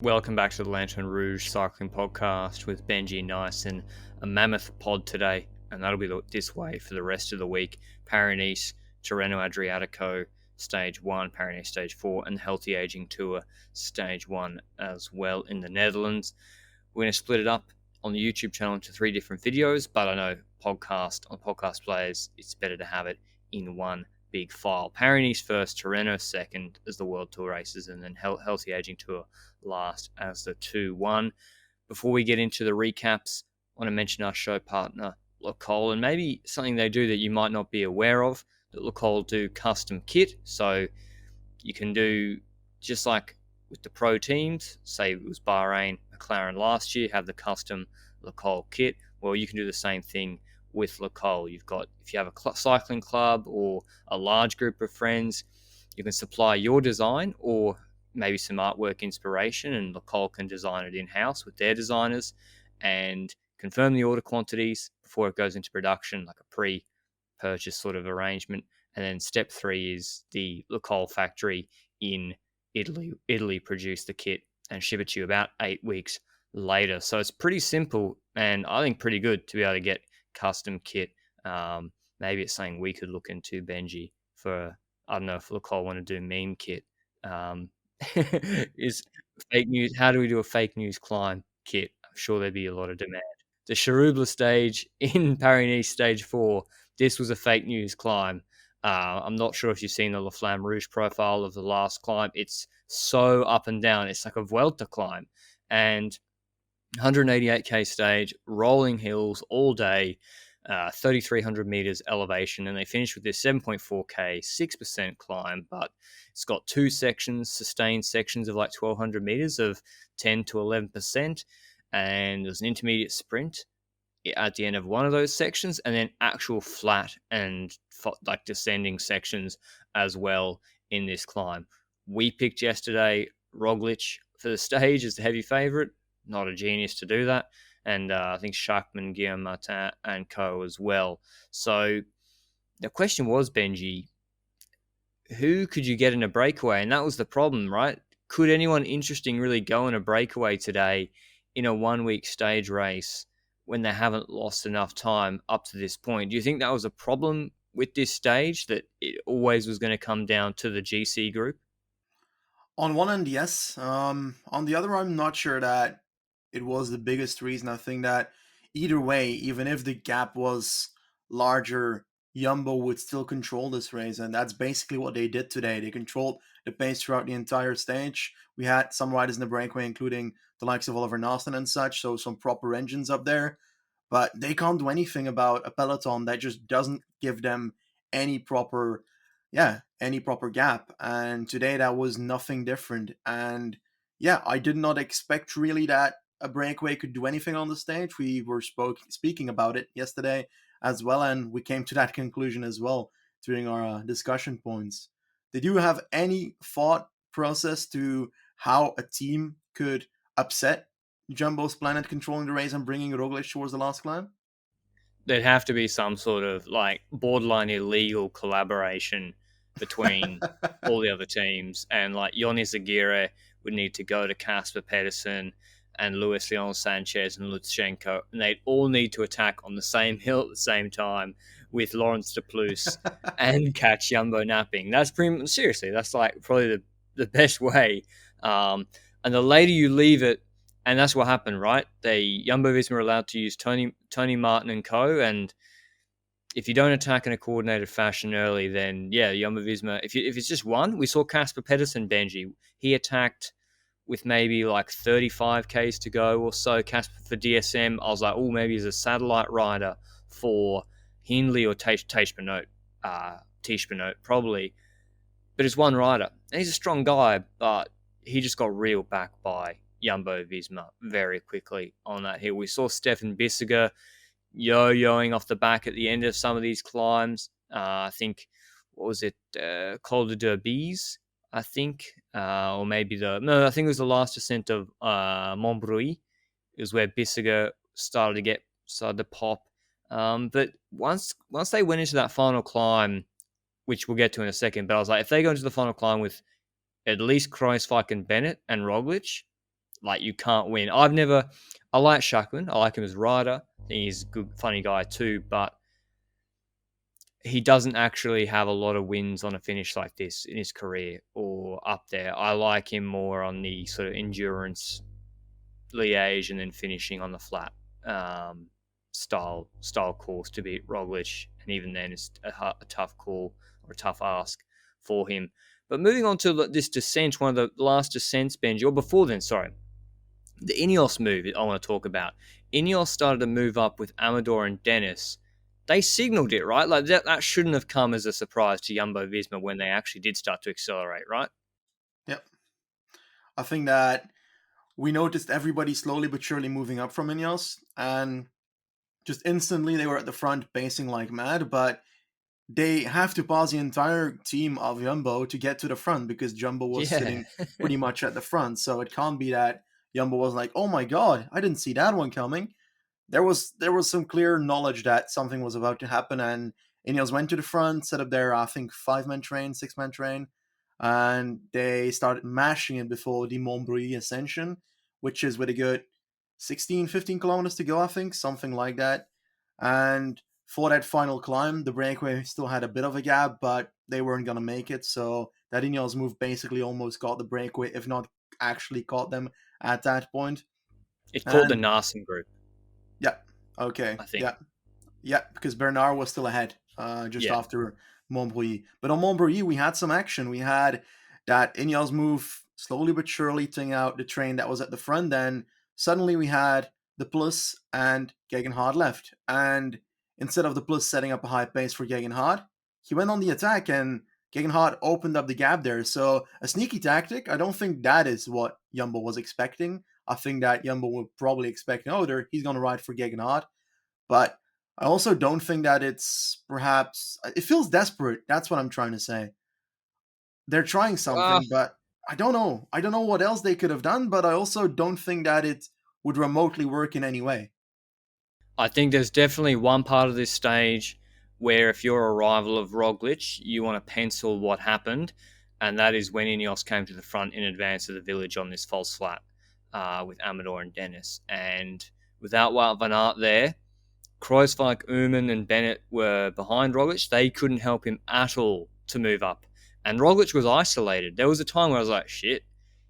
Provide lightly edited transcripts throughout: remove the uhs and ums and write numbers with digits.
Welcome back to the Lanterne Rouge Cycling Podcast with Benji Nice and a mammoth pod today, and that'll be this way for the rest of the week. Paris-Nice, Tirreno Adriatico, Stage 1, Paris-Nice Stage 4, and Healthy Aging Tour Stage 1 as well in the Netherlands. We're going to split it up on the YouTube channel into 3 different videos, but I know on podcast players, it's better to have it in one big file. Paris-Nice first, Tirreno second as the World Tour races, and then Healthy Aging Tour last as the 2-1. Before we get into the recaps, I want to mention our show partner, Le Col, and maybe something they do that you might not be aware of, that Le Col do custom kit. So you can do, just like with the pro teams, say it was Bahrain, McLaren last year, have the custom Le Col kit. Well, you can do the same thing with Le Col. If you have a cycling club or a large group of friends, you can supply your design or maybe some artwork inspiration, and Le Col can design it in-house with their designers and confirm the order quantities before it goes into production, like a pre-purchase sort of arrangement. And then step 3 is the Le Col factory in Italy produce the kit and ship it to you about 8 weeks later. So it's pretty simple, and I think pretty good to be able to get custom kit. Maybe it's something we could look into, Benji, for, I don't know, if Le Col want to do meme kit. Is fake news. How do we do a fake news climb kit? I'm sure there'd be a lot of demand. The Cherubla stage in Paris-Nice Stage 4, this was a fake news climb. I'm not sure if you've seen the La Flamme Rouge profile of the last climb. It's so up and down. It's like a Vuelta climb. And 188k stage, rolling hills all day, 3,300 meters elevation, and they finished with this 7.4k, 6% climb, but it's got 2 sections, sustained sections of like 1,200 meters of 10 to 11%, and there's an intermediate sprint at the end of one of those sections, and then actual flat and like descending sections as well in this climb. We picked yesterday Roglic for the stage as the heavy favorite. Not a genius to do that. And I think Schachmann, Guillaume Martin, and co as well. So the question was, Benji, who could you get in a breakaway? And that was the problem, right? Could anyone interesting really go in a breakaway today in a 1-week stage race when they haven't lost enough time up to this point? Do you think that was a problem with this stage, that it always was going to come down to the GC group? On one end, yes. On the other, I'm not sure that it was the biggest reason. I think that either way, even if the gap was larger, Jumbo would still control this race, and that's basically what they did today. They controlled the pace throughout the entire stage. We had some riders in the breakaway, including the likes of Oliver Naston and such, so some proper engines up there. But they can't do anything about a peloton that just doesn't give them any proper any proper gap. And today that was nothing different. And yeah, I did not expect really that a breakaway could do anything on the stage. We were speaking about it yesterday as well, and we came to that conclusion as well during our discussion points. Did you have any thought process to how a team could upset Jumbo's plan at controlling the race and bringing Roglic towards the last climb? There'd have to be some sort of like borderline illegal collaboration between all the other teams, and like Jonas Aguirre would need to go to Casper Pedersen and Luis Leon Sanchez and Lutsenko, and they'd all need to attack on the same hill at the same time with Lawrence de Plus and catch Jumbo napping. That's pretty seriously. That's like probably the best way. And the later you leave it, and that's what happened, right? Jumbo Visma were allowed to use Tony Martin and co. And if you don't attack in a coordinated fashion early, then yeah, Jumbo Visma. If it's just one, we saw Casper Pedersen, Benji. He attacked with maybe like 35 k's to go or so. Casper for DSM, I was like, oh, maybe he's a satellite rider for Hindley or Tiesj Benoot, probably. But it's one rider, and he's a strong guy, but he just got reeled back by Jumbo Visma very quickly on that hill. We saw Stefan Bissiger yo-yoing off the back at the end of some of these climbs. I think, what was it, Col de Derbies, I think, or maybe I think it was the last descent of Montbrouilly. It was where Bissiger started to pop. But once they went into that final climb, which we'll get to in a second, but I was like, if they go into the final climb with at least Kruijswijk and Bennett and Roglic, Like, you can't win. I like Shakman. I like him as a rider. I think he's a good, funny guy too, but he doesn't actually have a lot of wins on a finish like this in his career or up there. I like him more on the sort of endurance Liège and then finishing on the flat style course to beat Roglic, and even then it's a tough call or a tough ask for him. But moving on to this descent, one of the last descents, Benji, or before then, sorry, the Ineos move I want to talk about. Ineos started to move up with Amador and Dennis. They signaled it, right? Like that shouldn't have come as a surprise to Jumbo Visma when they actually did start to accelerate, right? Yep. I think that we noticed everybody slowly but surely moving up from Ineos, and just instantly they were at the front pacing like mad, but they have to pass the entire team of Jumbo to get to the front because Jumbo was Yeah. sitting pretty much at the front. So it can't be that Jumbo was like, "Oh my god, I didn't see that one coming." There was some clear knowledge that something was about to happen, and Ineos went to the front, set up their I think 5-man train, 6-man train, and they started mashing it before the Montbreuil ascension, which is with a good 16, 15 kilometers to go, I think, something like that. And for that final climb, the breakaway still had a bit of a gap, but they weren't going to make it. So that Ineos move basically almost got the breakaway, if not actually caught them at that point. It caught the And Narsen group, yeah, okay, I think. yeah, yeah, because Bernard was still ahead just Yeah. after Montbreuil. But on Montbreuil, we had some action. We had that Ineos move slowly but surely taking out the train that was at the front. Then suddenly we had the Plus and Gegenhardt left. And instead of the Plus setting up a high pace for Gegenhardt, he went on the attack and Gegenhardt opened up the gap there. So a sneaky tactic. I don't think that is what Jumbo was expecting. I think that Jumbo would probably expect, oh, he's going to ride for Gegenhardt. But I also don't think that it's perhaps, it feels desperate. That's what I'm trying to say. They're trying Uh, something, but I don't know. I don't know what else they could have done, but I also don't think that it would remotely work in any way. I think there's definitely one part of this stage where if you're a rival of Roglic, you want to pencil what happened, and that is when Ineos came to the front in advance of the village on this false flat with Amador and Dennis. And without Wout van Aert there, Kruijswijk, Uman, and Bennett were behind Roglic. They couldn't help him at all to move up. And Roglic was isolated. There was a time where I was like, shit,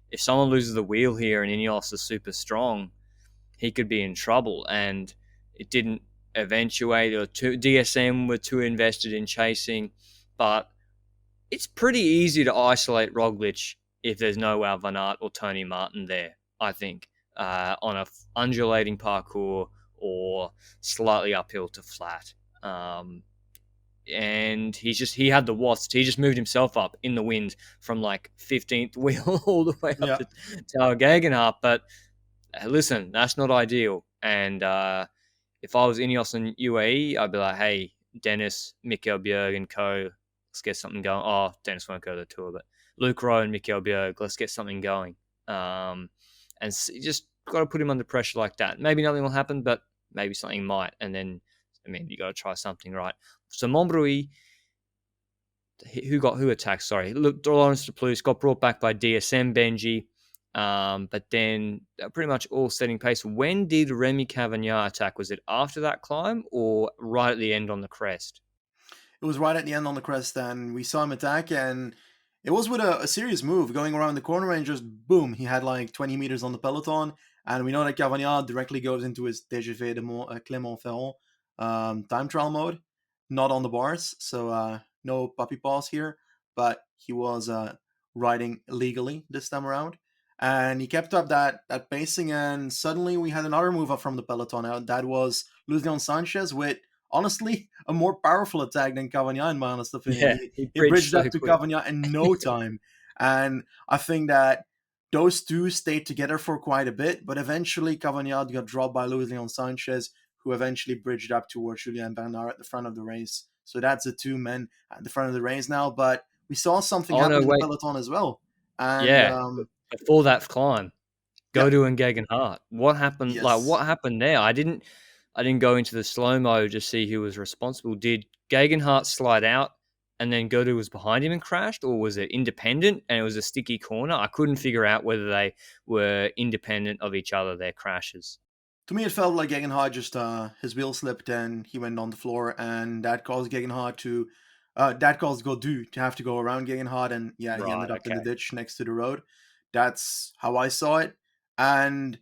if someone loses the wheel here and Ineos is super strong, he could be in trouble. And it didn't eventuate. DSM were too invested in chasing. But it's pretty easy to isolate Roglic if there's no Wout van Aert or Tony Martin there, I think, on a undulating parcours or slightly uphill to flat. And he had the wasp. He just moved himself up in the wind from like 15th wheel all the way up Yeah. to Tower Gegenhardt. But listen, that's not ideal. And if I was Ineos and UAE, I'd be like, hey, Dennis, Mikkel Bjerg and co, let's get something going. Oh, Dennis won't go to the tour, but Luke Rowe and Mikkel Bjerg, let's get something going. And just got to put him under pressure like that. Maybe nothing will happen, but maybe something might. And then, I mean, you got to try something, right? So Montbreuil, who attacked? Sorry, Laurens de Plus got brought back by DSM Benji. But then pretty much all setting pace. When did Remy Cavagna attack? Was it after that climb or right at the end on the crest? It was right at the end on the crest, and we saw him attack, and it was with a serious move going around the corner, and just boom, he had like 20 meters on the peloton. And we know that Cavagna directly goes into his TGV de Clermont-Ferrand time trial mode, not on the bars, so no puppy paws here, but he was riding legally this time around. And he kept up that pacing, and suddenly we had another move up from the peloton. That was Luis Leon Sanchez with honestly a more powerful attack than Cavagna, in my honest opinion. Yeah, He, he he bridged bridged so up to quick. Cavagna in no time. And I think that those two stayed together for quite a bit, but eventually Cavagna got dropped by Luis Leon Sanchez, who eventually bridged up towards Julien Bernard at the front of the race. So that's the two men at the front of the race now. But we saw something Oh happen no, in the wait, peloton as well. And yeah, before that climb, yeah, Godu and Gegenhardt. What happened? Like, yes. what happened there? I didn't go into the slow mo to see who was responsible. Did Gegenhardt slide out and then Godu was behind him and crashed, or was it independent and it was a sticky corner? I couldn't figure out whether they were independent of each other, their crashes. To me, it felt like Gegenhardt just his wheel slipped and he went on the floor, and that caused Godu to have to go around Gegenhardt, and yeah, he ended Right, up in okay. the ditch next to the road. That's how I saw it, and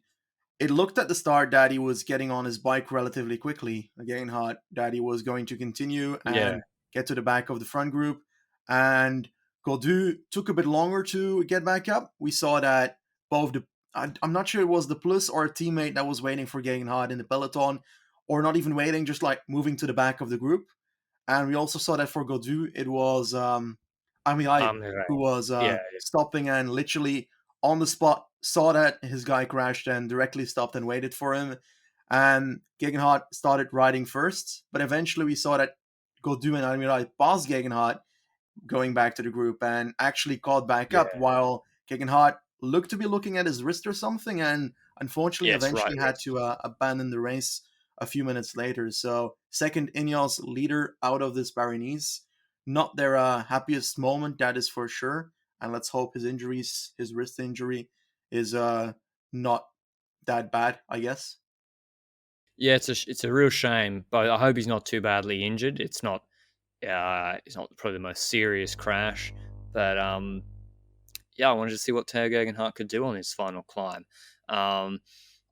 it looked at the start that he was getting on his bike relatively quickly. Gegenhardt, that he was going to continue Yeah, and get to the back of the front group, and Godu took a bit longer to get back up. We saw that both the I'm not sure it was the Plus or a teammate that was waiting for Gegenhardt in the peloton, or not even waiting, just like moving to the back of the group. And we also saw that for Godu, it was Amiai right. who was Yeah, stopping and literally on the spot saw that his guy crashed and directly stopped and waited for him. And Gegenhardt started riding first, but eventually we saw that Godu and Amiai passed Gegenhardt going back to the group and actually caught back yeah. up while Gegenhardt looked to be looking at his wrist or something, and unfortunately Yes, right, eventually had yes. to abandon the race a few minutes later. So second Ineos leader out of this Paris, not their happiest moment, that is for sure. And let's hope his wrist injury, is not that bad, I guess. Yeah, it's a real shame, but I hope he's not too badly injured. It's not probably the most serious crash, but yeah, I wanted to see what Teo Gegenhardt could do on his final climb. Um,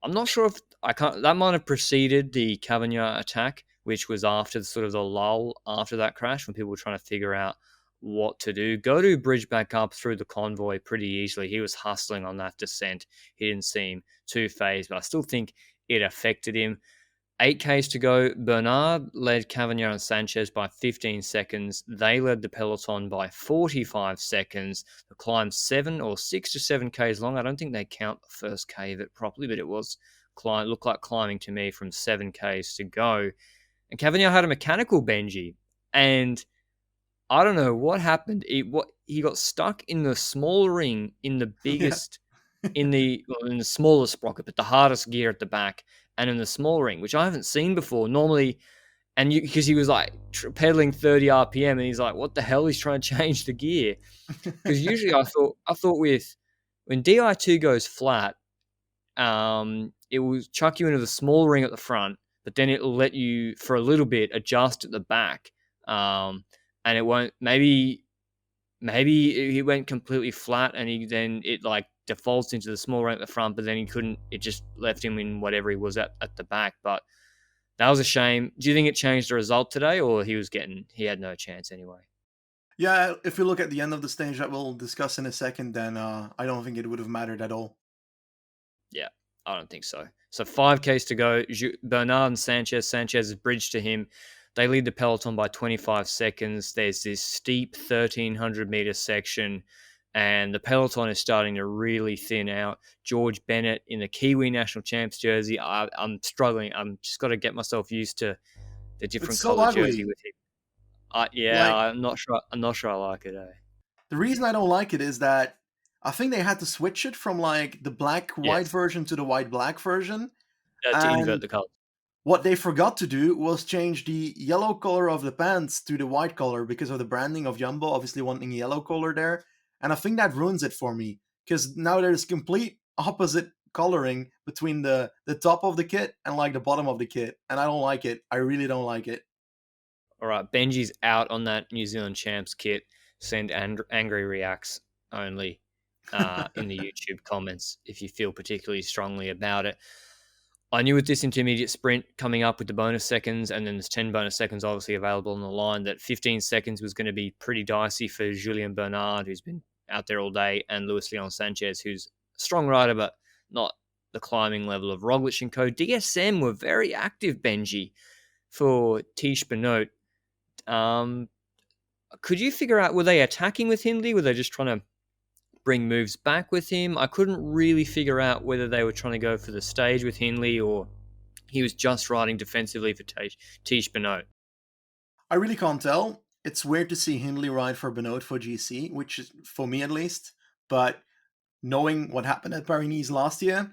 I'm not sure if I can't. That might have preceded the Cavagna attack, which was after sort of the lull after that crash when people were trying to figure out what to do. Go to bridge back up through the convoy pretty easily. He was hustling on that descent. He didn't seem too phased, but I still think it affected him. 8Ks to go. Bernard led Cavagna and Sanchez by 15 seconds. They led the peloton by 45 seconds. The climb 6 to 7 Ks long. I don't think they count the first K of it properly, but it was looked like climbing to me from 7Ks to go. And Cavagna had a mechanical Benji, and I don't know what happened. He got stuck in the small ring in the Yeah. biggest in the smallest sprocket, but the hardest gear at the back, and in the small ring, which I haven't seen before. Normally, and because he was like pedaling 30 RPM, and he's like, "What the hell?" He's trying to change the gear because usually I thought with when Di2 goes flat, it will chuck you into the small ring at the front, but then it'll let you for a little bit adjust at the back, and it won't maybe he went completely flat and it like defaults into the small rank at the front, but then he couldn't. It just left him in whatever he was at the back. But that was a shame. Do you think it changed the result today, or he had no chance anyway? Yeah, if you look at the end of the stage that we'll discuss in a second, then I don't think it would have mattered at all. Yeah, I don't think so. So 5Ks to go. Bernard and Sanchez is bridged to him. They lead the peloton by 25 seconds. There's this steep 1,300 meter section, and the peloton is starting to really thin out. George Bennett in the Kiwi National Champs jersey. I'm struggling. I'm just got to get myself used to the It's different so color jersey ugly. with him. Yeah, Like, I'm not sure. I'm not sure I like it. the reason I don't like it is that I think they had to switch it from like the black white Yes, version to the white black version. to invert And the color. what they forgot to do was change the yellow color of the pants to the white color because of the branding of Jumbo, obviously wanting yellow color there. And I think that ruins it for me because now there's complete opposite coloring between the top of the kit and like the bottom of the kit. And I don't like it. I really don't like it. All right, Benji's out on that New Zealand Champs kit. Send angry reacts only in the YouTube comments if you feel particularly strongly about it. I knew with this intermediate sprint coming up with the bonus seconds, and then there's 10 bonus seconds obviously available on the line, that 15 seconds was going to be pretty dicey for Julien Bernard, who's been out there all day, and Luis Leon Sanchez, who's a strong rider, but not the climbing level of Roglic and co. DSM were very active, Benji, for Tish Benoit. Um, could you figure out, were they attacking with Hindley? Were they just trying to bring moves back with him? I couldn't really figure out whether they were trying to go for the stage with Hindley or he was just riding defensively for Tish Benoit. I really can't tell. It's weird to see Hindley ride for Benoit for GC, which is for me at least. But knowing what happened at Paris last year,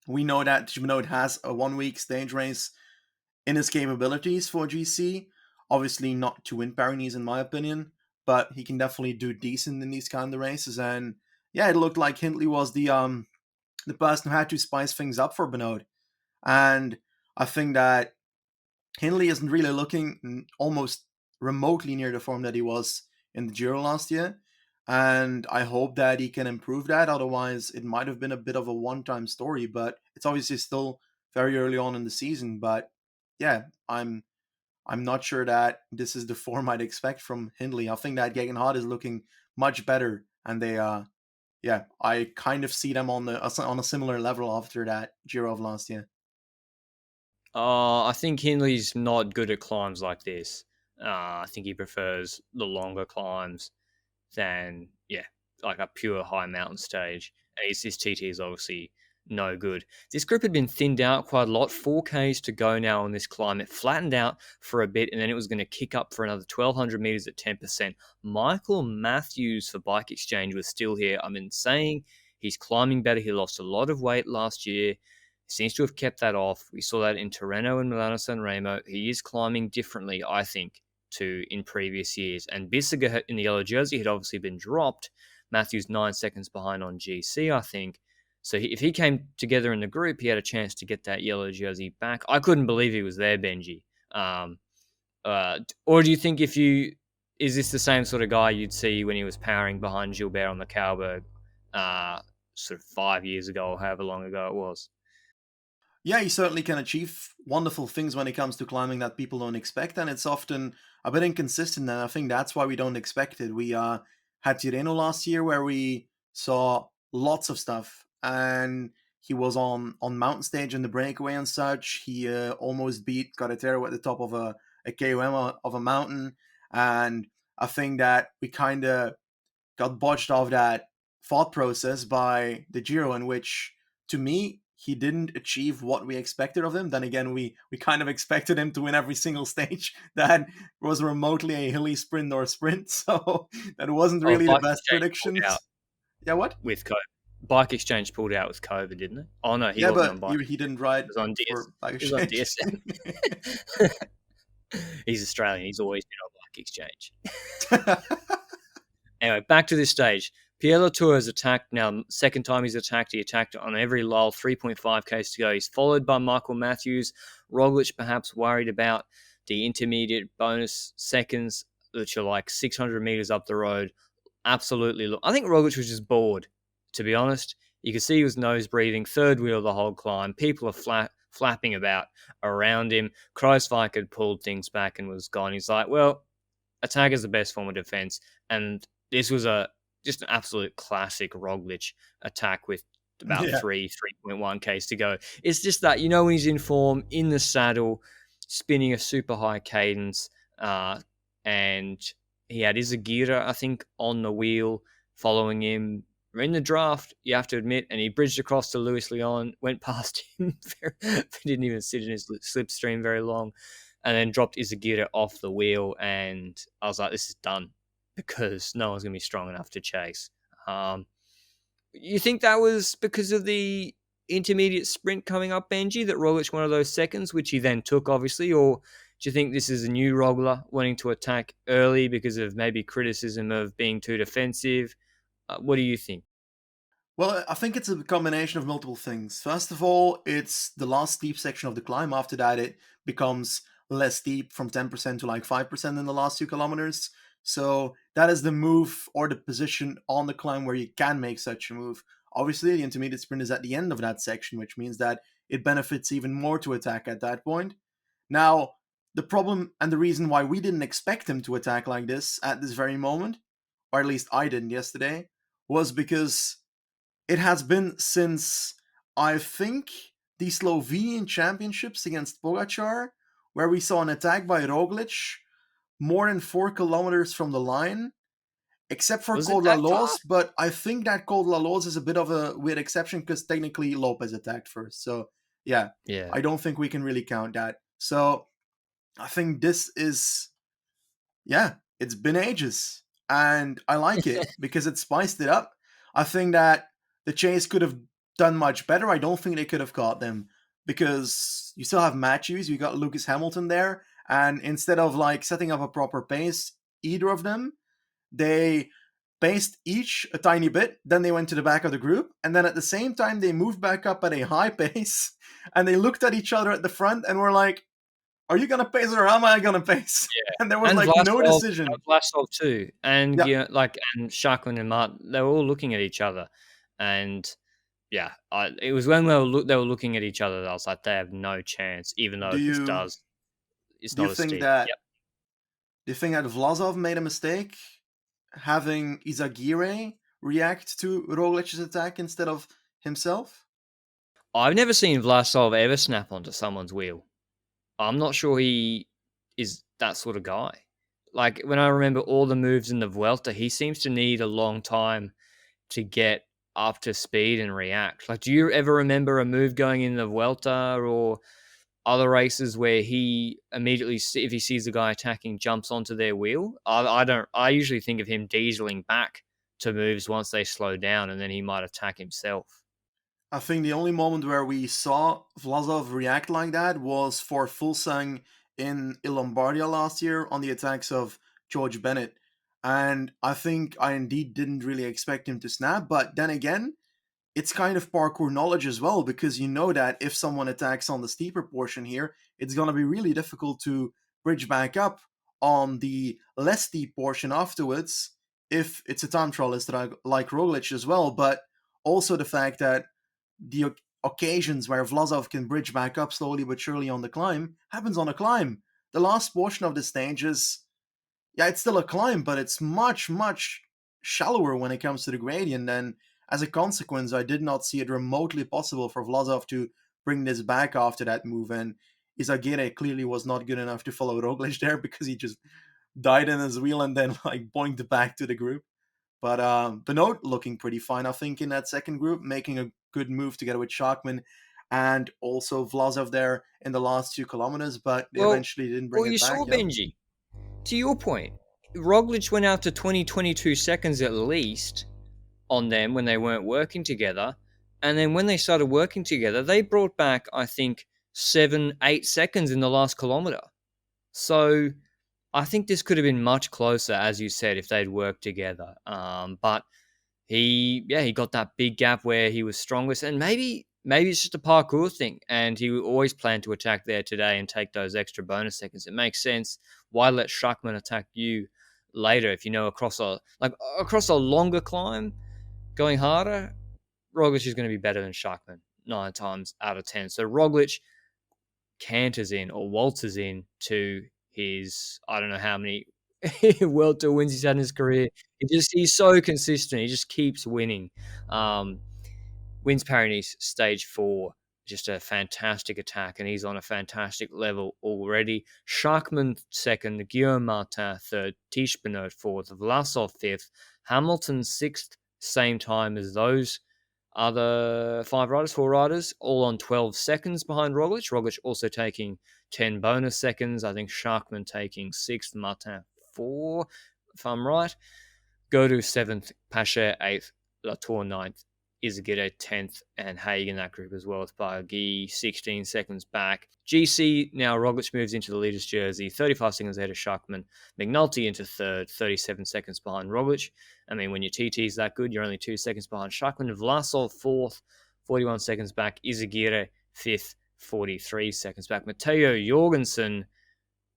we know that Benoit has a 1 week stage race in his capabilities for GC. Obviously, not to win Paris, in my opinion, but he can definitely do decent in these kind of races. And yeah, it looked like Hindley was the person who had to spice things up for Benoit. And I think that Hindley isn't really looking almost remotely near the form that he was in the Giro last year. And I hope that he can improve that. Otherwise, it might have been a bit of a one-time story. But it's obviously still very early on in the season. But yeah, I'm not sure that this is the form I'd expect from Hindley. I think that Geoghegan Hart is looking much better, and they yeah, I kind of see them on a similar level after that Giro of last year. I think Hindley's not good at climbs like this. I think he prefers the longer climbs than, yeah, like a pure high mountain stage. And his TT is obviously no good. This group had been thinned out quite a lot. 4Ks to go now on this climb. It flattened out for a bit, and then it was going to kick up for another 1,200 meters at 10%. Michael Matthews for Bike Exchange was still here. I've been saying he's climbing better. He lost a lot of weight last year. Seems to have kept that off. We saw that in Tirreno and Milano San Remo. He is climbing differently, I think, to in previous years. And Bissiger in the yellow jersey had obviously been dropped. Matthews 9 seconds behind on GC, I think. So if he came together in the group, he had a chance to get that yellow jersey back. I couldn't believe he was there, Benji. Or do you think is this the same sort of guy you'd see when he was powering behind Gilbert on the Cauberg sort of 5 years ago or however long ago it was? Yeah, he certainly can achieve wonderful things when it comes to climbing that people don't expect, and it's often a bit inconsistent. And I think that's why we don't expect it. We had Tirreno last year where we saw lots of stuff, and he was on mountain stage in the breakaway and such. He almost beat Carretero at the top of a KOM of a mountain, and I think that we kind of got botched off that thought process by the Giro, in which, to me, he didn't achieve what we expected of him. Then again, we kind of expected him to win every single stage that was remotely a hilly sprint or sprint. So that wasn't Oh, really the Bike best Exchange pulled out predictions. Yeah, what? with COVID. Bike Exchange pulled out with COVID, didn't it? Oh no, he Yeah, wasn't but on Bike. he didn't He ride was on DS. for Bike He was on Exchange. DSM. He's Australian. He's always been on Bike Exchange. Anyway, back to this stage. Pierre Latour has attacked now. Second time he's attacked. He attacked on every lull. 3.5 Ks to go. He's followed by Michael Matthews. Roglic perhaps worried about the intermediate bonus seconds, which are like 600 meters up the road. Absolutely. I think Roglic was just bored, to be honest. You could see he was nose breathing, third wheel the whole climb. People are flapping about around him. Kruijswijk had pulled things back and was gone. He's like, well, attack is the best form of defense. And this was just an absolute classic Roglic attack with about Yeah. 3.1 Ks to go. It's just that, when he's in form, in the saddle, spinning a super high cadence, and he had Izaguirre, I think, on the wheel, following him in the draft, you have to admit, and he bridged across to Luis Leon, went past him, didn't even sit in his slipstream very long, and then dropped Izaguirre off the wheel, and I was like, this is done, because no one's going to be strong enough to chase. You think that was because of the intermediate sprint coming up, Benji, that Roglic one of those seconds, which he then took, obviously, or do you think this is a new Rogler wanting to attack early because of maybe criticism of being too defensive? What do you think? Well, I think it's a combination of multiple things. First of all, it's the last steep section of the climb. After that, it becomes less steep from 10% to like 5% in the last 2 kilometers. So that is the move or the position on the climb where you can make such a move. Obviously, the intermediate sprint is at the end of that section, which means that it benefits even more to attack at that point. Now, the problem and the reason why we didn't expect him to attack like this at this very moment, or at least I didn't yesterday, was because it has been since, I think, the Slovenian Championships against Pogacar, where we saw an attack by Roglic more than 4 kilometers from the line, except for Was it Col La that far? Loz. But I think that Col La Loz is a bit of a weird exception because technically Lopez attacked first. So, yeah, Yeah. I don't think we can really count that. So, I think this is, yeah, it's been ages. And I like it because it spiced it up. I think that the Chase could have done much better. I don't think they could have caught them because you still have Matthews, you got Lucas Hamilton there, and instead of like setting up a proper pace, either of them, They paced each a tiny bit, then they went to the back of the group, and then at the same time they moved back up at a high pace, and they looked at each other at the front and were like, "Are you gonna pace or am I gonna pace?" And there was And like no Vlasov, decision. Vlasov too, and Yeah. and Sharkman and Martin, they were all looking at each other, and it was when they were looking at each other that I was like, they have no chance, even though Do you it's do you not as think steep. that Yep. Vlasov made a mistake having Izagirre react to Roglic's attack instead of himself? I've never seen Vlasov ever snap onto someone's wheel. I'm not sure he is that sort of guy. Like when I remember all the moves in the Vuelta, he seems to need a long time to get up to speed and react. Like, do you ever remember a move going in the Vuelta or other races where he immediately, if he sees the guy attacking, jumps onto their wheel? I don't. I usually think of him dieseling back to moves once they slow down, and then he might attack himself. I think the only moment where we saw Vlasov react like that was for Fulsang in Lombardia last year on the attacks of George Bennett. And I think I indeed didn't really expect him to snap, but then again, it's kind of parkour knowledge as well, because you know that if someone attacks on the steeper portion here, it's going to be really difficult to bridge back up on the less steep portion afterwards if it's a time trialist like Roglic as well. But also the fact that the occasions where Vlasov can bridge back up slowly but surely on the climb happens on a climb. The last portion of the stage is, yeah, it's still a climb, but it's much, much shallower when it comes to the gradient. And as a consequence, I did not see it remotely possible for Vlasov to bring this back after that move. And Izagirre clearly was not good enough to follow Roglic there because he just died in his wheel and then like boinked back to the group. But Benoit looking pretty fine, I think, in that second group, making a good move together with Sharkman and also Vlasov there in the last 2 kilometers, but they Well, eventually didn't bring well, it you back. saw Yeah. Benji. To your point, Roglic went out to 22 seconds at least on them when they weren't working together. And then when they started working together, they brought back, I think, 7-8 seconds in the last kilometer. So I think this could have been much closer, as you said, if they'd worked together. But he got that big gap where he was strongest, and maybe it's just a parkour thing, and he always planned to attack there today and take those extra bonus seconds. It makes sense. Why let Schachman attack you later if you know across a longer climb, going harder, Roglic is going to be better than Schachman 9 times out of 10. So Roglic canters in or waltzes in to his, I don't know how many World Tour wins he's had in his career. He's so consistent. He just keeps winning. Wins Paris stage 4, just a fantastic attack, and he's on a fantastic level already. Schachman second, Guillaume Martin third, Tish Benoit fourth, Vlasov fifth, Hamilton sixth, same time as those other 4 riders, all on 12 seconds behind Roglic. Roglic also taking 10 bonus seconds. I think Sharkman taking 6th, Martin 4, if I'm right. Godu 7th, Pacher 8th, Latour 9th, Izagirre 10th, and Haig in that group as well with Barguil 16 seconds back. GC, now Roglic moves into the leader's jersey, 35 seconds ahead of Sharkman. McNulty into third, 37 seconds behind Roglic. I mean, when your TT is that good, you're only 2 seconds behind Sharkman. Vlasov fourth, 41 seconds back. Izagirre fifth, 43 seconds back. Matteo Jorgensen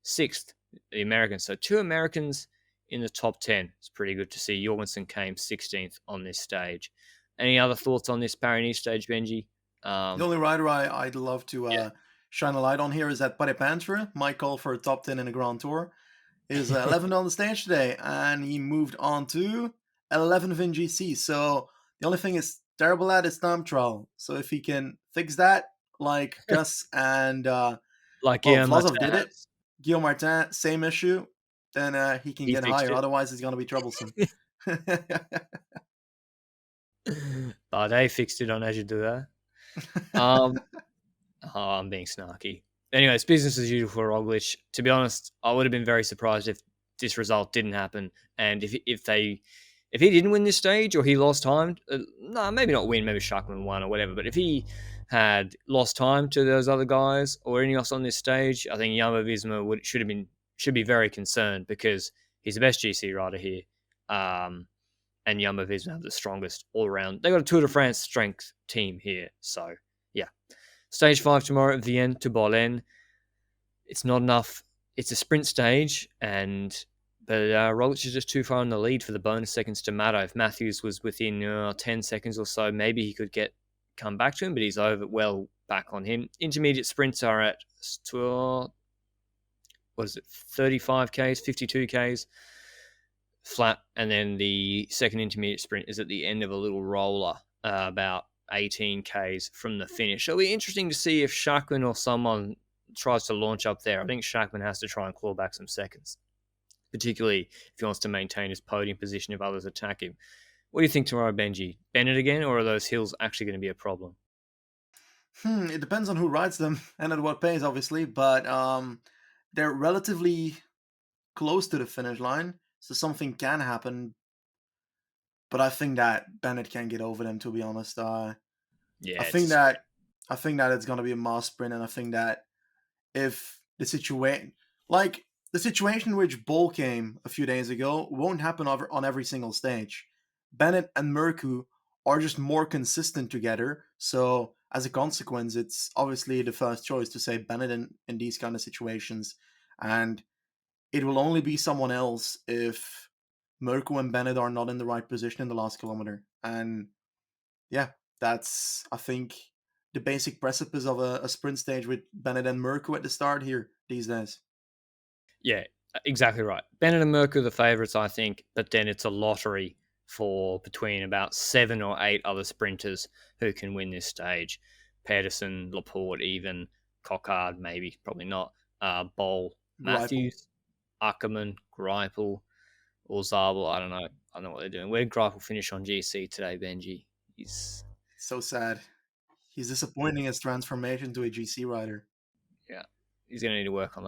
sixth, the American. So 2 Americans in the top 10. It's pretty good to see. Jorgensen came 16th on this stage. Any other thoughts on this Paris stage, Benji? The only rider I'd love to shine a light on here is that Parepantra, my call for a top 10 in the Grand Tour, is 11th on the stage today, and he moved on to 11th in GC. So the only thing is terrible at is time trial. So if he can fix that, like Gus and like Vlasov did it, Guillaume Martin, same issue, then he can get higher. It. Otherwise, it's going to be troublesome. Bardet fixed it on as you do that. I'm being snarky. Anyway, it's business as usual for Roglic. To be honest, I would have been very surprised if this result didn't happen, and if he didn't win this stage or he lost time. No, maybe not win. Maybe Sharkman won or whatever. But if he had lost time to those other guys or anything else on this stage, I think Jumbo Visma should be very concerned because he's the best GC rider here. And Jumbo Visma have the strongest all around. They got a Tour de France strength team here. So, yeah. Stage 5 tomorrow at Vienne to Bolène. It's not enough. It's a sprint stage, but Roglic is just too far in the lead for the bonus seconds to matter. If Matthews was within 10 seconds or so, maybe he could come back to him, but he's well back on him. Intermediate sprints are at, what is it, 35 Ks, 52 Ks flat, and then the second intermediate sprint is at the end of a little roller, about 18 Ks from the finish. It'll be interesting to see if Schachmann or someone tries to launch up there. I think Schachmann has to try and claw back some seconds, particularly if he wants to maintain his podium position if others attack him. What do you think tomorrow, Benji? Bennett again, or are those hills actually going to be a problem? It depends on who rides them and at what pace, obviously, but they're relatively close to the finish line, so something can happen. But I think that Bennett can get over them. To be honest, Yeah, I it's a think sprint. that I think that it's gonna be a mass sprint, and I think that if the situation in which Bull came a few days ago won't happen on every single stage. Bennett and Merku are just more consistent together, so as a consequence, it's obviously the first choice to say Bennett in these kind of situations, and it will only be someone else if Merku and Bennett are not in the right position in the last kilometer. And yeah, that's, I think, the basic precipice of a sprint stage with Bennett and Merku at the start here these days. Yeah, exactly right. Bennett and Merck are the favourites, I think, but then it's a lottery for between about 7 or 8 other sprinters who can win this stage. Pedersen, Laporte, even Cockard, maybe, probably not. Boll, Greipel. Matthews, Ackerman, Greipel, or Zabel. I don't know. I don't know what they're doing. Where did Greipel finish on GC today, Benji? He's So sad. He's disappointing his transformation to a GC rider. yeah, he's going to need to work on that.